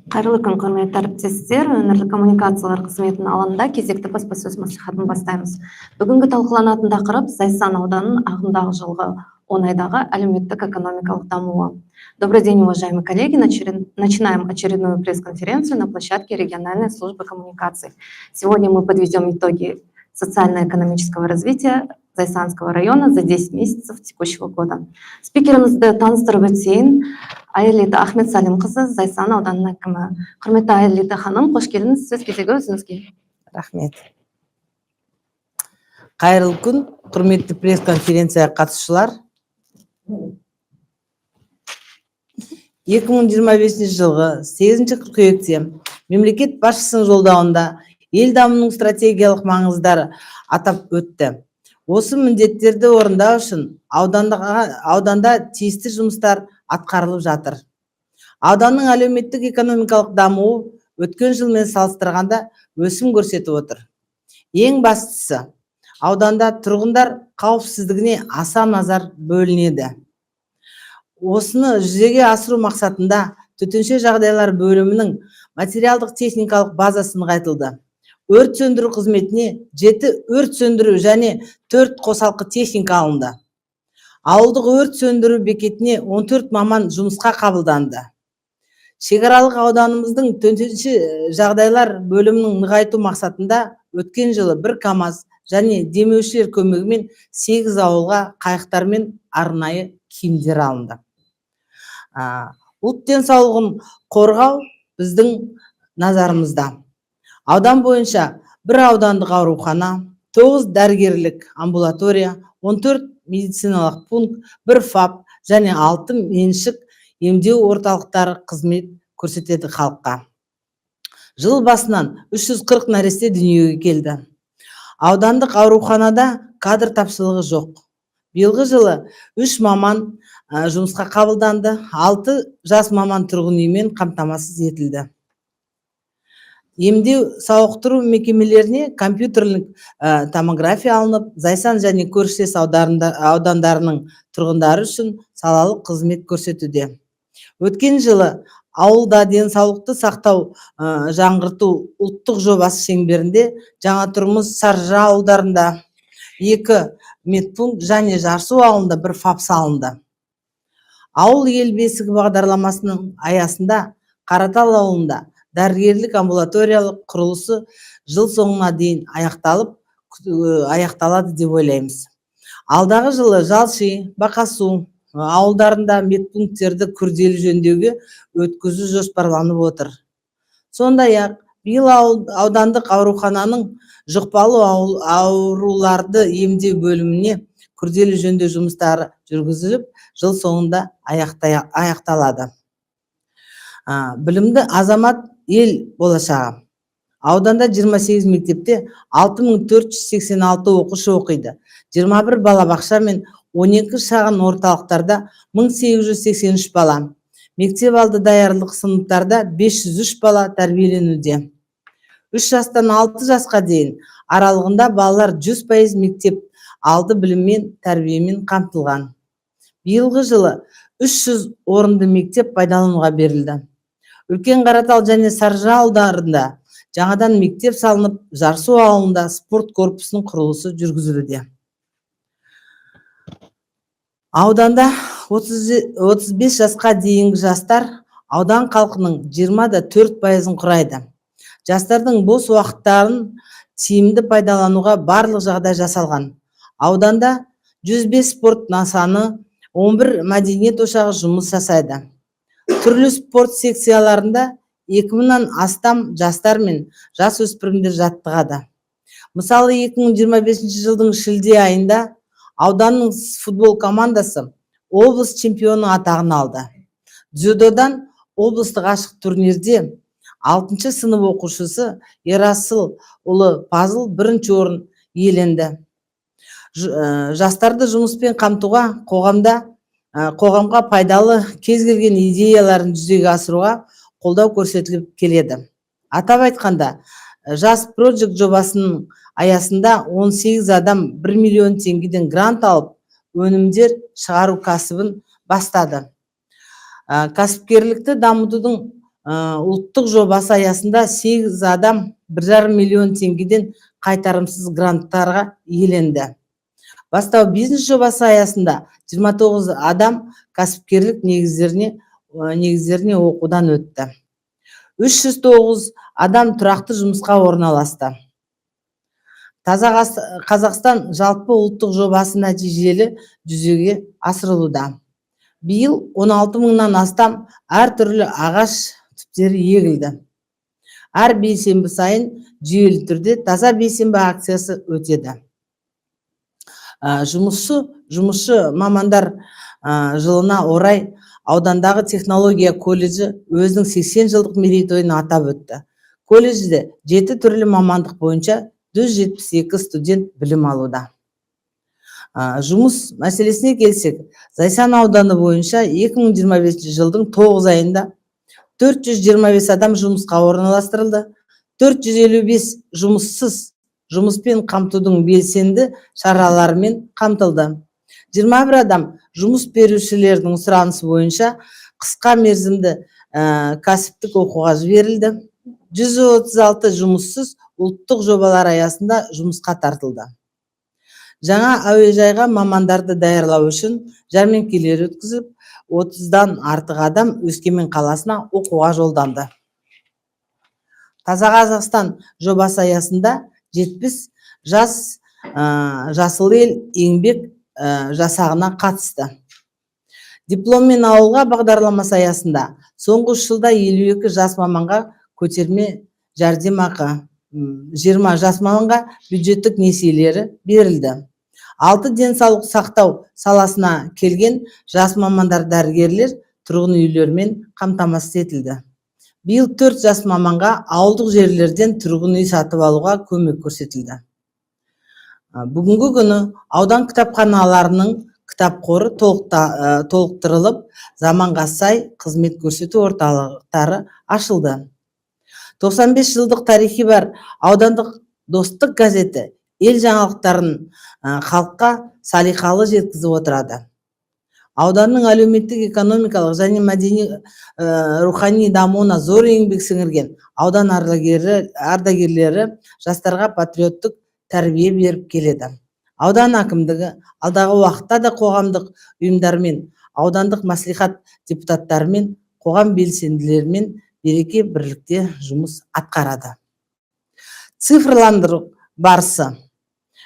Қайырлы күн, құрметті әріптестер. Өңірлік коммуникациялар қызметінің алаңында кезекті баспасөз мәслихатын бастаймыз. Бүгінгі талқыланатын тақырып Зайсан ауданының ағымдағы жылғы 10 айдағы әлеуметтік-экономикалық дамуы. Добрый день, уважаемые коллеги. Начинаем очередную пресс-конференцию на площадке региональной службы коммуникаций. Сегодня мы подведем итоги социально-экономического развития Зайсанского района за 10 месяцев текущего года. Спикерімізді таныстырып өтейін. Айелита Ахмет Салим қызы, Зайсан ауданының әкімі. Құрметті Айелита ханым, қош келдіңіз, сөз кезегі өзіңізге. Рахмет. Қайырлы күн, құрметті пресс-конференция қатысушылар. 2025 жылғы 8 қыркүйекте мемлекет басшысының жолдауында ел дамуының стратегиялық маңыздары атап өтті. Осы міндеттерді орындау үшін ауданда тиісті жұмыстар атқарылып жатыр. Ауданның әлеуметтік экономикалық дамуы өткен жылмен салыстырғанда өсім көрсетіп отыр. Ең бастысы, ауданда тұрғындар қауіпсіздігіне аса назар бөлінеді. Осыны жүзеге асыру мақсатында төтенше жағдайлар бөлімінің материалдық техникалық базасы нығайтылды. Өрт сөндіру қызметіне 7 өрт сөндіру және 4 қосалқы техника алынды. Ауылдық өрт сөндіру бекетіне 14 маман жұмысқа қабылданды. Шекаралық ауданымыздың төтенше жағдайлар бөлімінің нығайту мақсатында өткен жылы 1 КАМАЗ және демеушілер көмегімен 8 ауылға қайықтармен арнайы киімдер алынды. Ұлт денсаулығын қорғау біздің назарымызда. Аудан бойынша 1 аудандық аурухана, 9 дәрігерлік амбулатория, 14 медициналық пункт, 1 ФАП және 6 меншік емдеу орталықтары қызмет көрсетеді халыққа. Жыл басынан 340 нәресте дүниеге келді. Аудандық ауруханада кадр тапшылығы жоқ. Биылғы жылы 3 маман жұмысқа қабылданды, 6 жас маман тұрғын үймен қамтамасыз етілді. Емдеу сауықтыру мекемелеріне компьютерлік томография алынып, Зайсан және көршілес аудандарының тұрғындары үшін салалық қызмет көрсетуде. Өткен жылы ауылда денсаулықты сақтау жаңғырту ұлттық жобасы шеңберінде жаңа тұрмыс Саржа ауылдарында 2 медпункт және Жарсу ауылында 1 ФАП салынды. Ауыл ел бесігі бағдарламасының аясында Қаратал ауылында дәрігерлік амбулаториялық құрылысы жыл соңына дейін аяқталады деп ойлаймыз. Алдағы жылы Жалши, Бақасу ауылдарында медпункттерді күрделі жөндеуге өткізу жоспарланып отыр. Сондай-ақ биыл аудандық аурухананың жұқпалы ауруларды емдеу бөліміне күрделі жөндеу жұмыстары жүргізіліп, жыл соңында аяқталады. Білімді азамат ел болашағы. Ауданда 28 мектепте 6486 оқушы оқиды. 21 балабақша мен 12 шағын орталықтарда 1883 бала. Мектеп алды даярлық сыныптарда 503 бала тәрбиеленуде. 3 жастан 6 жасқа дейін аралығында балалар 100% мектеп алды біліммен, тәрбиемен қамтылған. Биылғы жылы 300 орынды мектеп пайдалануға берілді. Үлкен Қаратал және Саржа ауылдарында жаңадан мектеп салынып, Жарсу ауылында спорт корпусының құрылысы жүргізілуде. Ауданда 35 жасқа дейінгі жастар аудан халқының 24% құрайды. Жастардың бос уақыттарын тиімді пайдалануға барлық жағдай жасалған. Ауданда 105 спорт нысаны, 11 мәдениет ошағы жұмыс жасайды. Түрлі спорт секцияларында 2000-нан астам жастар мен жас өспірімдер жаттығады. Мысалы, 2025 жылдың шілде айында ауданның футбол командасы облыс чемпионы атағын алды. Дзюдодан облыстық ашық турнирде 6 сынып оқушысы Ерасыл ұлы Пазыл 1-ші орын иеленді. Жастарды жұмыспен қамтуға, қоғамға пайдалы кез келген идеяларын жүзеге асыруға қолдау көрсетіліп келеді. Атап айтқанда, жас проект жобасының аясында 18 адам 1 миллион теңгеден грант алып, өнімдер шығару кәсібін бастады. Кәсіпкерлікті дамытудың ұлттық жобасы аясында 8 адам 1,5 миллион теңгеден қайтарымсыз гранттарға иеленді. Бастау бизнес жобасы аясында 29 адам кәсіпкерлік негіздеріне оқудан өтті. 309 адам тұрақты жұмысқа орналасты. Таза Қазақстан жалпы ұлттық жобасы нәтижелі жүзеге асырылуда. Биыл 16 мыңнан астам әртүрлі ағаш түптері егілді. Әр бейсенбі сайын жүйелі түрде таза бейсенбі акциясы өтеді. Жұмысшы мамандар жылына орай аудандағы технология колледжі өзінің 80 жылдық мерейтойын атап өтті. Колледжде 7 түрлі мамандық бойынша 172 студент білім алуда. Жұмыс мәселесіне келсек, Зайсан ауданы бойынша 2025 жылдың 9 айында 425 адам жұмысқа орналастырылды. 455 жұмыссыз жұмыспен қамтудың белсенді шараларымен қамтылды. 21 адам жұмыс берушілердің сұранысы бойынша қысқа мерзімді кәсіптік оқуға жіберілді. 136 жұмыссыз ұлттық жобалар аясында жұмысқа тартылды. Жаңа әуежайға мамандарды даярлау үшін жәрмеңкелер өткізіп, 30-дан артық адам Өскемен қаласына оқуға жолданды. Таза Қазақстан жобасы аясында 70 жасыл ел еңбек жасағына қатысты. Дипломмен ауылға бағдарламасы аясында соңғы 3 жылда 52 жас маманға көтерме жәрдемақы, 20 жас маманға бюджеттік несиелері берілді. 6 денсаулық сақтау саласына келген жас мамандар дәрігерлер тұрғын үйлермен қамтамасыз етілді. Биыл 4 жас маманға ауылдық жерлерден тұрғын үй сатып алуға көмек көрсетілді. Бүгінгі күні аудан кітапханаларының кітап қоры толықтырылып, заманға сай қызмет көрсету орталықтары ашылды. 95 жылдық тарихи бар аудандық достық газеті ел жаңалықтарын халыққа салиқалы жеткізіп отырады. Ауданның әлеуметтік, экономикалық және мәдени рухани дамуына зор еңбек сіңірген аудан ардагерлері жастарға патриоттық тәрбие беріп келеді. Аудан әкімдігі алдағы уақытта да қоғамдық ұйымдармен, аудандық мәслихат депутаттарымен, қоғам белсенділерімен береке бірлікте жұмыс атқарады. Цифрландыру барысы.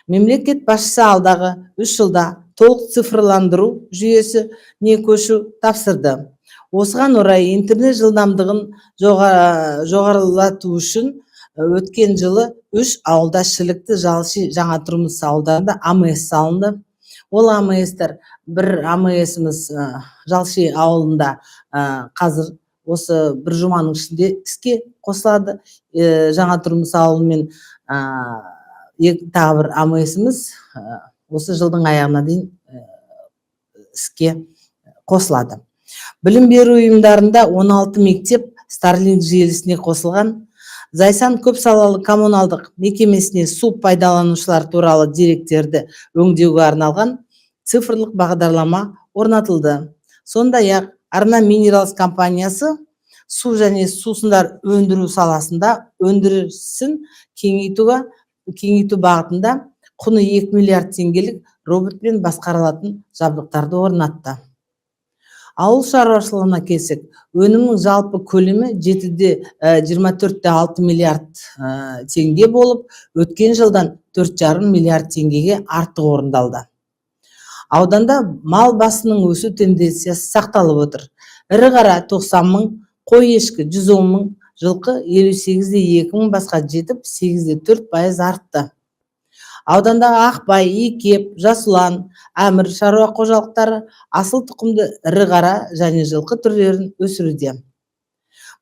Мемлекет басшысы алдағы 3 жылда толық цифрландыру жүйесіне көшу тапсырды. Осыған орай интернет жылдамдығын жоғарылату үшін өткен жылы 3 ауылда шілікті жалшы жаңа тұрмыс ауылдарында АМС салынды. Ол АМСтар, бір АМСіміз Жалшы ауылында қазір осы бір жұманың ішінде іске қосылады. Жаңа тұрмыс ауылымен тағы бір АМСіміз осы жылдың аяғына дейін іске қосылады. Білім беру ұйымдарында 16 мектеп Starlink желісіне қосылған. Зайсан көпсалалы коммуналдық мекемесіне су пайдаланушылар туралы деректерді өңдеуге арналған цифрлық бағдарлама орнатылды. Сондай-ақ Арна Минералс компаниясы су және сусындар өндіру саласында өндірісін кеңейту бағытында құны 2 миллиард теңгелік роботпен басқарылатын жабдықтарды орнатты. Ауыл шаруашылығына келсек, өнімнің жалпы көлемі 24,6 миллиард теңге болып, өткен жылдан 4,5 миллиард теңгеге артық орындалды. Ауданда мал басының өсу тенденциясы сақталып отыр. Ірі қара 90 мың, қой ешкі 110 мың, жылқы 58,2 мың басқа жетіп 8,4% артты. Аудандағы Ақбай, Икеп, Жасұлан, Әмір шаруа қожалықтары асыл тұқымды ірі қара және жылқы түрлерін өсіруде.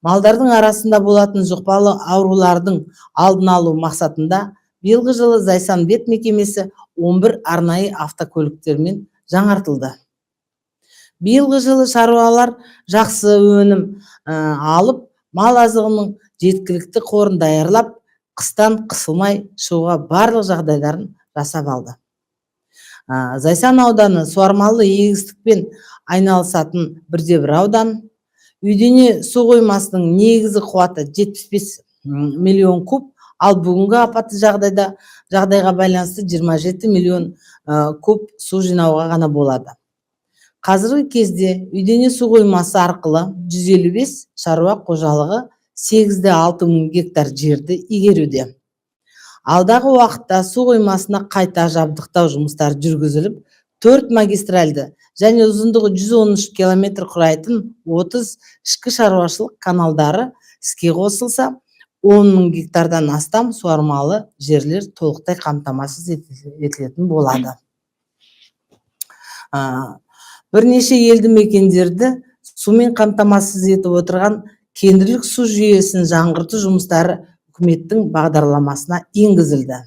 Малдардың арасында болатын жұқпалы аурулардың алдын алу мақсатында биылғы жылы Зайсан бет мекемесі 11 арнайы автокөліктермен жаңартылды. Биылғы жылы шаруалар жақсы өнім алып, мал азығының жеткілікті қорын даярлап, қыстан қысылмай шығуға барлық жағдайларын жасап алды. Зайсан ауданы суармалы егістікпен айналысатын бірде-бір аудан. Үйдене су қоймасының негізгі қуаты 75 миллион куб, ал бүгінгі апатты жағдайға байланысты 27 миллион куб су жинауға ғана болады. Қазіргі кезде үйдене су қоймасы арқылы 155 шаруа қожалығы 8,6 мың гектар жерді игеруде. Алдағы уақытта су қоймасына қайта жабдықтау жұмыстары жүргізіліп, 4 магистральды және ұзындығы 113 километр құрайтын 30 ішкі шаруашылық каналдары іске қосылса, 10 мың гектардан астам суармалы жерлер толықтай қамтамасыз етілетін болады. Бірнеше елді мекендерді сумен қамтамасыз етіп отырған кендірлік су жүйесін жаңғырту жұмыстары үкіметтің бағдарламасына енгізілді.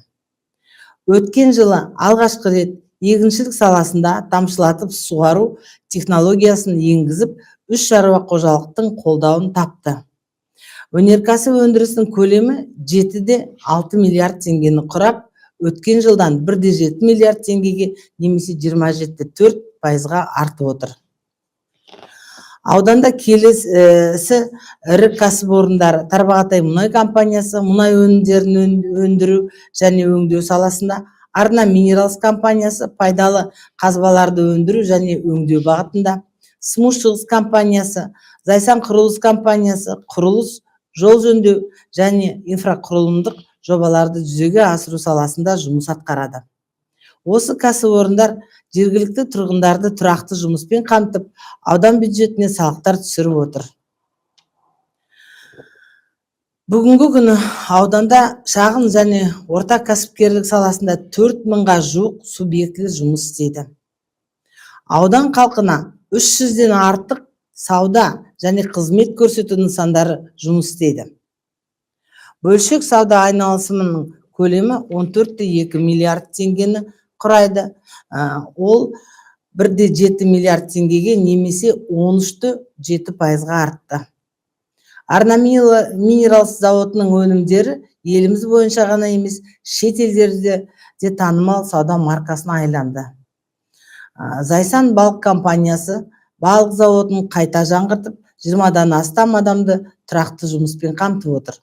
Өткен жылы алғашқы рет егіншілік саласында тамшылатып суару технологиясын енгізіп, 3 шаруа қожалықтың қолдауын тапты. Өнеркәсіп өндірісінің көлемі 7,6 миллиард теңгені құрап, өткен жылдан 1,7 миллиард теңгеге немесе 27,4%-ға артып отыр. Ауданда келесі ірі кәсіпорындары Тарбағатай мұнай компаниясы мұнай өнімдерін өндіру және өңдеу саласында, Арна Минералс компаниясы пайдалы қазбаларды өндіру және өңдеу бағытында, Сыму Шығыс компаниясы, Зайсан құрылыс компаниясы құрылыс, жол жөндеу және инфрақұрылымдық жобаларды жүзеге асыру саласында жұмыс атқарады. Осы кәсіпорындар жергілікті тұрғындарды тұрақты жұмыспен қамтып, аудан бюджетіне салықтар түсіріп отыр. Бүгінгі күні ауданда шағын және орта кәсіпкерлік саласында 4 мыңға жуық субъектілер жұмыс істейді. Аудан халқына 300-ден артық сауда және қызмет көрсету нысандары жұмыс істейді. Бөлшек сауда айналысымының көлемі 14,2 миллиард теңгені құрайды. Ол 1,7 миллиард теңгеге немесе 13,7%-ға артты. Арна Минералс зауытының өнімдері еліміз бойынша ғана емес, шет елдерде де танымал сауда маркасына айланды. Зайсан балық компаниясы балық зауытын қайта жаңғыртып, 20-дан астам адамды тұрақты жұмыспен қамтып отыр.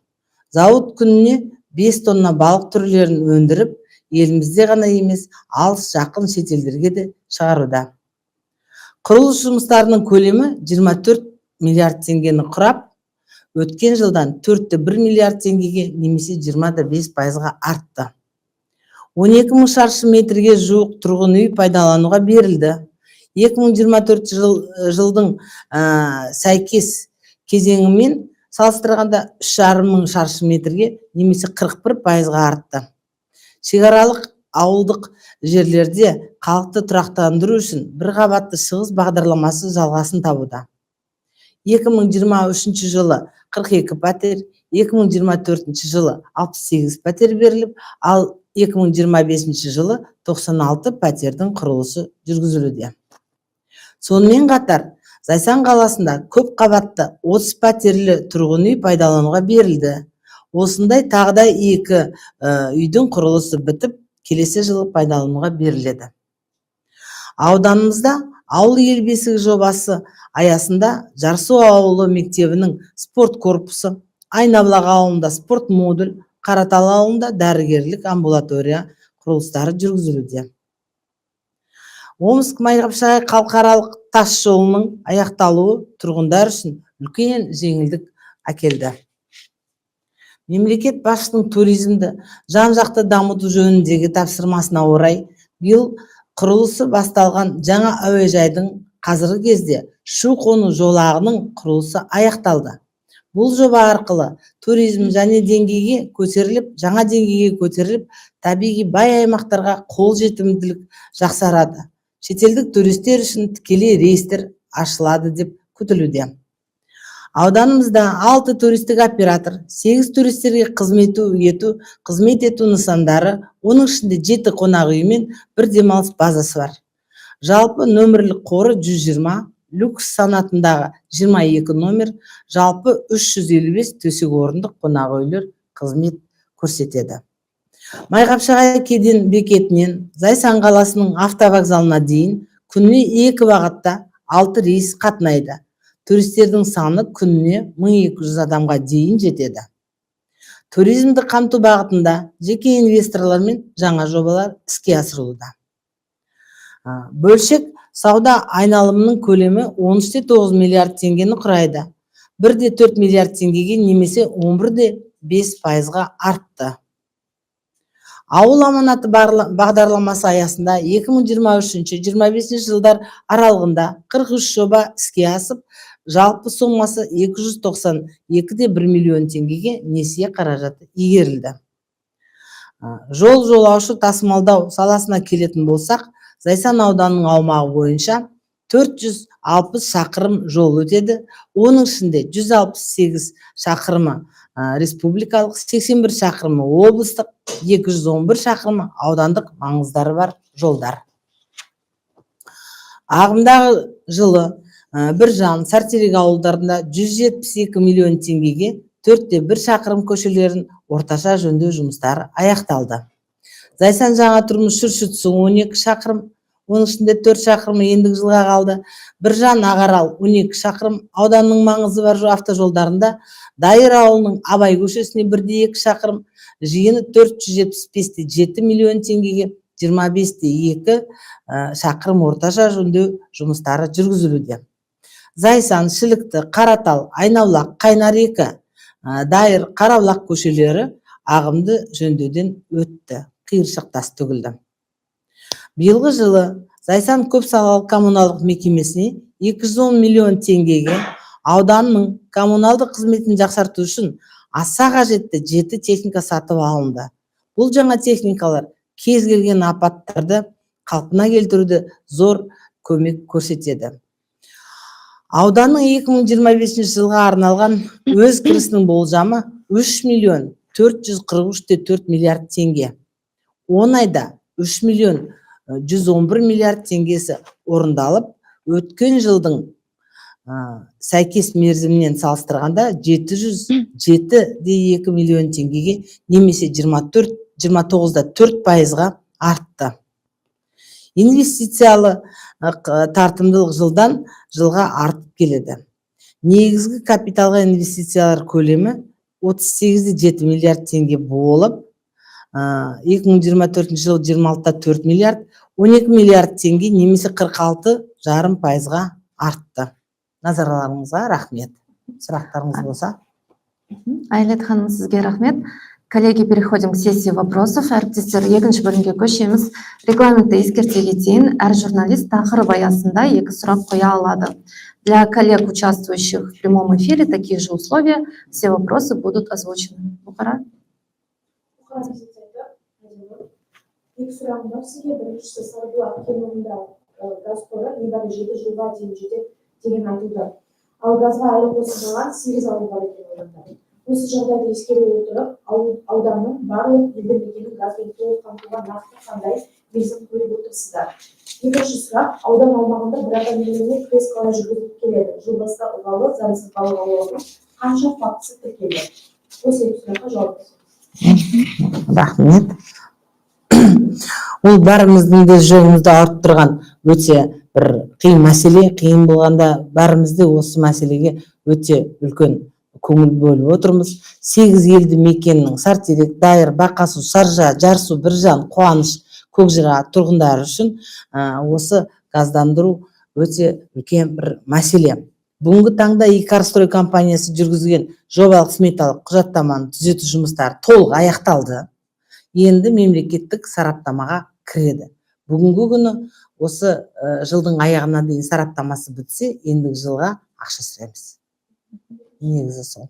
Зауыт күніне 5 тонна балық түрлерін өндіріп, елімізде ғана емес, алыс жақын шетелдерге де шығаруда. Құрылыс жұмыстарының көлемі 24 миллиард теңгені құрап, өткен жылдан 4,1 миллиард теңгеге немесе 25%-ға артты. 12 мың шаршы метрге жуық тұрғын үй пайдалануға берілді. 2024 жылдың сәйкес кезеңімен салыстырғанда 3,5 мың шаршы метрге немесе 41%-ға артты. Шекаралық ауылдық жерлерде халықты тұрақтандыру үшін бір қабатты шығыс бағдарламасы жалғасын табуда. 2023 жылы 42 пәтер, 2024 жылы 68 пәтер беріліп, ал 2025 жылы 96 пәтердің құрылысы жүргізілуде. Сонымен қатар, Зайсан қаласында көп қабатты 30 пәтерлі тұрғын үй пайдалануға берілді. Осындай тағда 2 үйдің құрылысы бітіп, келесі жылы пайдалануға беріледі. Ауданымызда ауыл ел бесігі жобасы аясында Жарсу ауылы мектебінің спорт корпусы, Айнабұлақ ауылында спорт модуль, Қаратал ауылында дәрігерлік амбулатория құрылыстары жүргізілуде. Омск Майқапшағай халықаралық тас жолының аяқталуы тұрғындар үшін үлкен жеңілдік әкелді. Мемлекет басшысының туризмді жан-жақты дамыту жөніндегі тапсырмасына орай, биыл құрылысы басталған жаңа әуежайдың қазіргі кезде ұшу-қону жолағының құрылысы аяқталды. Бұл жоба арқылы туризм жаңа деңгейге көтеріліп, табиғи бай аймақтарға қолжетімділік жақсарады. Шетелдік туристер үшін тікелей рейстер ашылады деп күтілуде. Ауданымызда 6 туристік оператор, 8 туристерге қызмет ету нысандары, оның ішінде 7 қонақ үй мен 1 демалыс базасы бар. Жалпы нөмірлік қоры 120, люкс санатындағы 22 номер, жалпы 355 төсек орындық қонақ үйлер қызмет көрсетеді. Майқапшағай кеден бекетінен Зайсан қаласының автовокзалына дейін күніне 2 бағытта 6 рейс қатынайды. туристердің саны күніне 1200 адамға дейін жетеді. Туризмді қамту бағытында жеке инвесторлармен жаңа жобалар іске асырылуда. Бөлшек сауда айналымының көлемі 13,9 миллиард теңгені құрайды. 1,4 миллиард теңгеге немесе 11,5%-ға артты. Ауыл аманаты бағдарламасы аясында 2023-2025 жылдар аралығында 43 жоба іске асып, жалпы сомасы 292,1 миллион теңгеге несие қаражаты игерілді. Жолаушы тасымалдау саласына келетін болсақ, Зайсан ауданының аумағы бойынша 460 шақырым жол өтеді. Оның ішінде 168 шақырымы республикалық, 81 шақырымы облыстық, 211 шақырымы аудандық маңыздары бар жолдар. Ағымдағы жылы Біржан, Сартерек ауылдарында 172 миллион теңгеге 4,1 шақырым көшелерін орташа жөндеу жұмыстары аяқталды. Зайсан жаңа тұрмыс Шүршітсу 12 шақырым, оның ішінде 4 шақырымы ендігі жылға қалды. Біржан Ағарал 12 шақырым, ауданның маңызы бар автожолдарында Дайыр ауылының Абай көшесіне 1,2 шақырым, жиыны 475,7 миллион теңгеге 25,2 шақырым орташа жөндеу жұмыстары жүргізілуде. Зайсан, Шілікті, Қаратал, Айнаулақ, Қайнар-2, Дайыр, Қараулақ көшелері ағымды жөндеуден өтті, қиыршық тас төгілді. Биылғы жылы Зайсан көпсалалы коммуналдық мекемесіне 210 миллион теңгеге ауданның коммуналдық қызметін жақсарту үшін аса қажетті 7 техника сатып алынды. Бұл жаңа техникалар кез келген апаттарды қалпына келтіруді зор көмек көрсетеді. Ауданның 2025 жылға арналған өз кірісінің болжамы 3 миллион 443,4 миллиард теңге. 10 айда 3 миллион 111 миллиард теңгесі орындалып, өткен жылдың сәйкес мерзімінен салыстырғанда 707,2 миллион теңгеге немесе 29,4%-ға артты. Инвестициялы тартымдылық жылдан жылға артып келеді. Негізгі капиталға инвестициялар көлемі 38,7 миллиард теңге болып, 2024 жыл 26,4 миллиард, 12 миллиард теңге немесе 46,5%-ға артты. Назарларыңызға рахмет. Сұрақтарыңыз болса? Айлет ханым, сізге рахмет. Коллеги, переходим к сессии вопросов. Әріптестер, екінші бөлімге көшеміз. Регламентті ескерте кетейін. Әр журналист тақырып аясында 2 сұрақ қоя алады. Для коллег, участвующих в прямом эфире, такие же условия. Все вопросы будут озвучены. Бұқара? Екі сұрағым бар сізге. Біріншісі Сарыбұлақ кен орнында газ қоры небәрі 7 жылға дейін жетеді деген айтылды. Ал газға әлі қосылмаған 8 ауыл бар екен орында. Осы жағдайды ескере отырып, ауданның барлық елді мекенін газбен толық қамтуға нақты қандай мерзім қойып отырсыздар? Екінші сұрақ, аудан аумағында браконьерлерге күрес қалай жүргізіліп келеді? Жыл басында ылғалы заңсыз балық аулаудың қанша фактісі тіркелді? Осы екі сұраққа жауап берсеңіз. Рахмет. Ол бәріміздің де жолымызды ауыртып тұрған өте бір қиын мәселе. Қиын болғанда бәрімізде осы мәселеге өте үлкен көңіл бөліп отырмыз. 8 елді мекеннің Сартерек, Дайыр, Бақасу, Саржа, Жарсу, Біржан, Қуаныш, Көкжыра тұрғындары үшін осы газдандыру өте үлкен бір мәселе. Бүгінгі таңда Икарстрой компаниясы жүргізген жобалық сметалық құжаттаманы түзету жұмыстары толық аяқталды. Енді мемлекеттік сараптамаға кіреді. Бүгінгі күні осы жылдың аяғына дейін сараптамасы бітсе, ендігі жылға ақша сұраймыз. Негізі сол.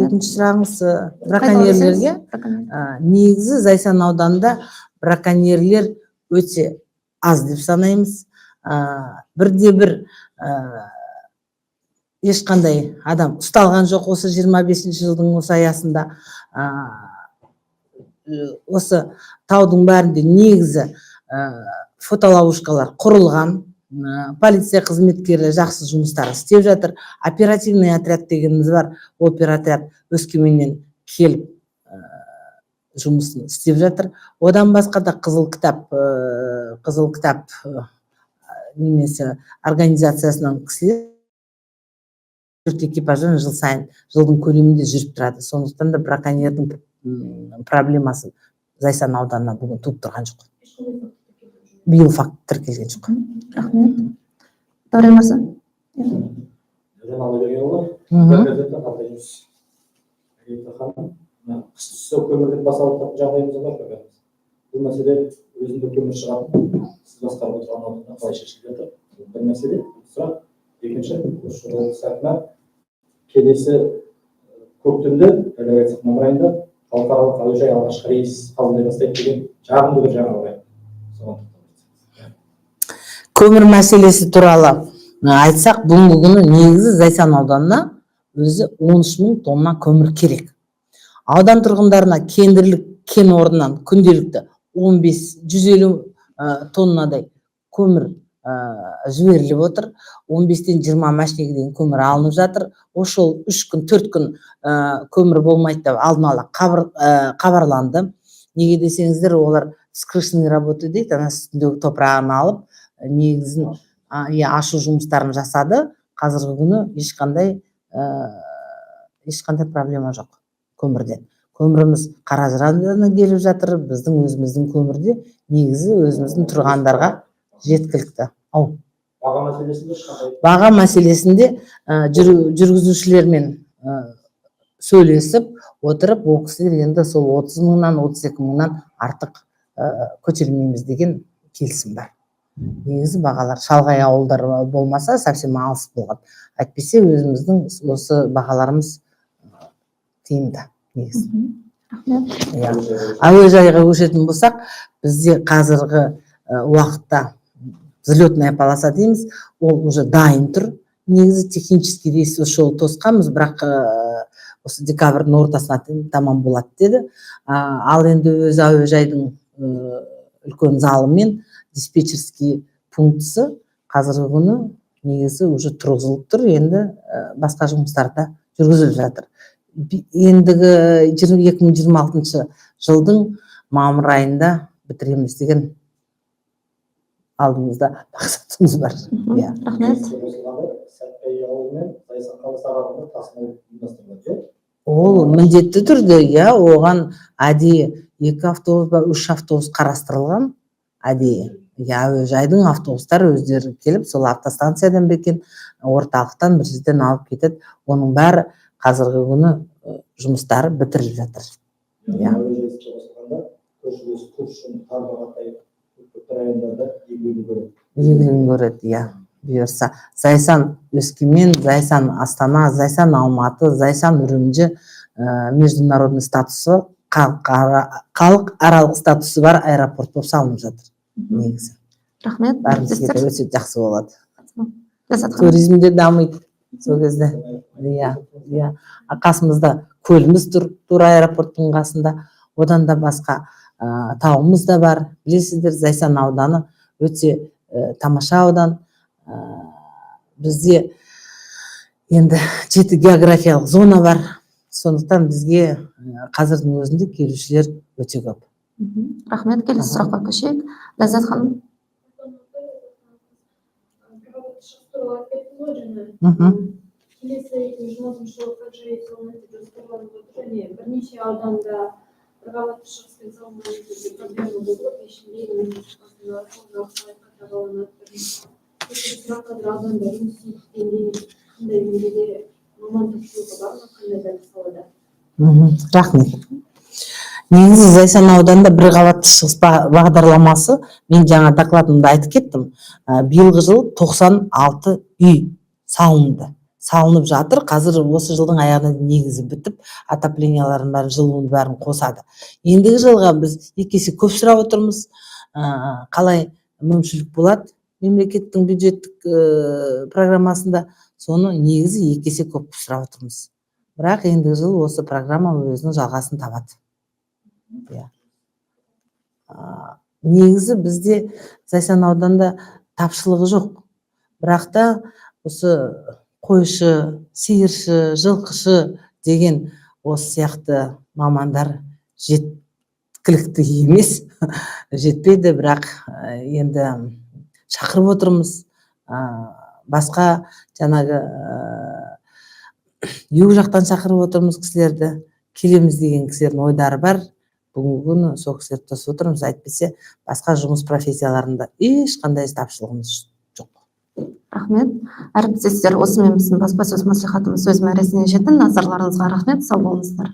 Екінші сұрағымыз браконьерлерге. Негізі Зайсан ауданында браконьерлер өте аз деп санаймыз. Бірде-бір ешқандай адам ұсталған жоқ осы 25 жылдың осы аясында. Осы таудың бәрінде негізі фотоловушкалар құрылған, полиция қызметкерлері жақсы жұмыстар істеп жатыр. Оперативный отряд дегеніміз бар, оператор Өскеменнен келіп жұмысын істеп жатыр. Одан басқа да қызыл кітап немесе организациясынан кісілер 4 экипаждан жыл сайын жылдың көлемінде жүріп тұрады. Сондықтан да браконьердің проблемасы Зайсан ауданына бүгін туып тұрған жоқ. Биыл факт тіркелген жоқ. Рахмет. Дәурен мырза. Қыс түссе көмірден бас ауыртатын жағдайымыз бар. Бұл мәселе өзінде көмір шығатын, сіз басқарып отырған ауданда қалай шешіліп жатыр? Бір мәселе, сұрақ. Екінші, сәтіна келесі көктемде, мамыр айында халықаралық әуежай алғашқы рейс қабылдай бастайды деген жағымды бір жаңалық бар. Көмір мәселесі туралы айтсақ, бүгінгі күні негізі Зайсан ауданына өзі 13.000 тонна көмір керек. Аудан тұрғындарына кендірлік кен орнынан күнделікті 150 тоннадай көмір жіберіліп отыр. 15-тен 20 машинеге дейін көмір алынып жатыр. Осы жол 3 күн, 4 күн көмір болмайды деп алдын ала хабарланды. Неге десеңіздер, олар скрышный работа дейді, ана үстіндегі топырағын алып, негізін ашу жұмыстарын жасады. Қазіргі күні ешқандай проблема жоқ көмірден. Көміріміз Қаражырандан келіп жатыр. Біздің өзіміздің көмірде негізі өзіміздің тұрғандарға жеткілікті. Баға мәселесінде ешқандай? Баға мәселесінде жүргізушілермен сөйлесіп отырып, ол кісілер енді сол 30.000-нан 32.000-нан артық көтермейміз деген келісім бар. Негізі бағалар шалғай ауылдар болмаса совсем алыс болған. Әйтпесе өзіміздің осы бағаларымыз тиімді негізі. Әуежайға көшетін болсақ, бізде қазіргі уақытта взлетная полоса дейміз, ол уже дайын тұр. Негізі технический рейс осы жолы тосқанбыз, бірақ осы декабрьдің ортасына тамам болады деді. Ал енді өз әуежайдың үлкен залы мен диспетчерский пунктісі қазіргі күні негізі уже тұрғызылып тұр, енді басқа жұмыстарда жүргізіліп жатыр. Ендігі 2026 жылдың мамыр айында бітіреміз деген алдымызда мақсатымыз бар. Рахмет. Ол міндетті түрде, оған әдейі 2 автобус ба 3 автобус қарастырылған. Әдейі әуежайдың автобустары өздері келіп, сол автостанциядан бекен орталықтан бір жерден алып кетеді. Оның бәрі қазіргі күні жұмыстары бітіріліп жатыр. Игілігін көреді, бұйырса. Зайсан Өскемен, Зайсан Астана, Зайсан Алматы, Зайсан Үрімжі международный статусы, халық аралық статусы бар аэропорт болып салынып жатыр. Негізі. Рахмет. Бәрімізге де өте жақсы болады. Туризмде дамиды сол кезде. Қасымызда көліміз тұр, тура аэропорттың қасында. Одан да басқа тауымыз да бар. Білесіздер, Зайсан ауданы өте тамаша аудан. Бізде енді 7 географиялық зона бар. Сондықтан бізге қазірдің өзінде келушілер өте көп. Рахмет. Келесі сұраққа көшейік. Ләззат ханым. Келесі 2030 жылға бірнеше ауданда бірқабатты шығыспен салынған проблема болды. Ауданда жұмыс істейтіндей қандай деңгейде маман тапшылығы бар ма, қандай да салада? Рахмет. Негізі Зайсан ауданында бірқабатты шығыс бағдарламасы, мен жаңа докладымда айтып кеттім, биылғы жыл 96 үй салынып жатыр. Қазір осы жылдың аяғына негізі бітіп, отопленияларын бәрін, жылуын бәрін қосады. Ендігі жылға біз 2 есе көп сұрап отырмыз. Қалай мүмкіншілік болады мемлекеттің бюджеттік программасында, соны негізі 2 есе көп сұрап отырмыз. Бірақ ендігі жыл осы программа өзінің жалғасын табады. Негізі бізде Зайсан ауданында тапшылығы жоқ. Бірақ та осы қойшы, сиыршы, жылқышы деген осы сияқты мамандар жеткілікті емес. Жетпеді, бірақ енді шақырып отырмыз. Басқа жаңағы юг жактан чакырып отурмуз кисилерди. Келемиз деген кисилердин ойдары бар. Бүгүнкү күнү сол кисилерди тосуп отурмуз. Айтпесе башка жумуш профессияларында эч кандай тапшылыгыбыз жок. Рахмет. Әріптестер, осымен біздің баспасөз мәслихатымыз өз мәресіне жетті. Назарларыңызға рахмет. Сау болыңыздар.